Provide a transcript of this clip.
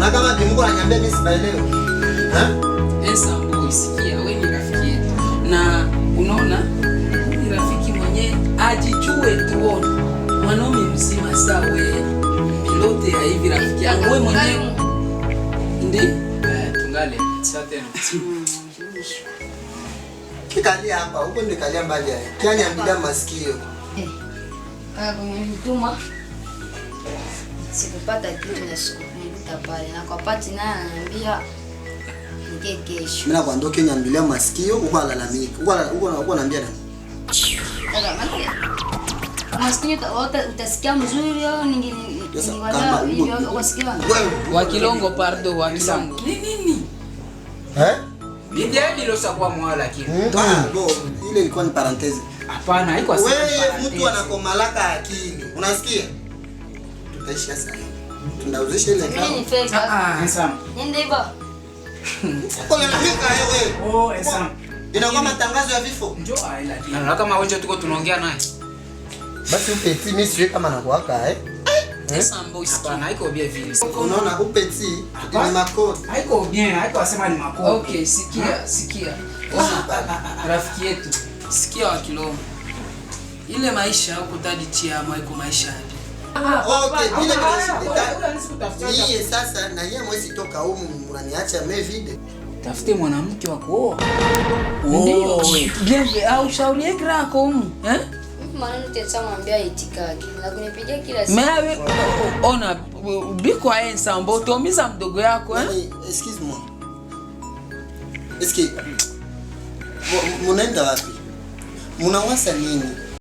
Una kama Mungu ananiambia mimi sibaelewe. Ensambo isikia wewe ni rafiki yetu. Na unaona ni rafiki mwenye ajijue tuone. Mwanaume mzima sawe pilote ya hivi rafiki yangu wewe mwenyewe. Tungale. Sasa tena. Kikalia hapa, huko ndio kalia mbali haya. Kiani ambilia masikio. Kwenye mtuma sikupata kitu na sikumkuta pale. Na kwa pati naye ananiambia nige kesho. Mimi nakwambia Kenya ambilia masikio, uko alalamika. Uko naambia nani? Dada, masikio utasikia mzuri au ningewaza video ukasikia. Wa Kilongo pardo wa Kilongo. Nini? Bibi hadi kwa mwala lakini. Ile ilikuwa ni parenthese. Hapana, haiko sawa. Wewe mtu anakomalaka akili. Unasikia? Tutaishia sana. Tunauzisha ile kama. Ni fake. Ensam. Nende hivyo. Uko unalalamika wewe. Ensam. Inakuwa matangazo ya vifo. Njoo ila. Na kama wewe tuko tunaongea naye. Basi upeti mimi siwe kama nakuaka Ensambo isikia. Haiko bien vile. Unaona upeti ni makoti. Haiko bien, haiko asema ni makoti. Okay, sikia. Rafiki yetu. Sikia wa Kilongo. Ile maisha huko tadi chiama iko maisha hadi. Okay, bila niye sasa na yeye mwezi toka humu mnaniacha mimi vide. Tafute mwanamke wa kuoa. Ndio. Bien, au shauri yake rako humu, Maneno tena mwambia itikaki. Na kunipigia kila siku. Mewe ona biko Ensambo tomiza mdogo yako Excuse moi. Eski munaenda wapi? Munawasa nini?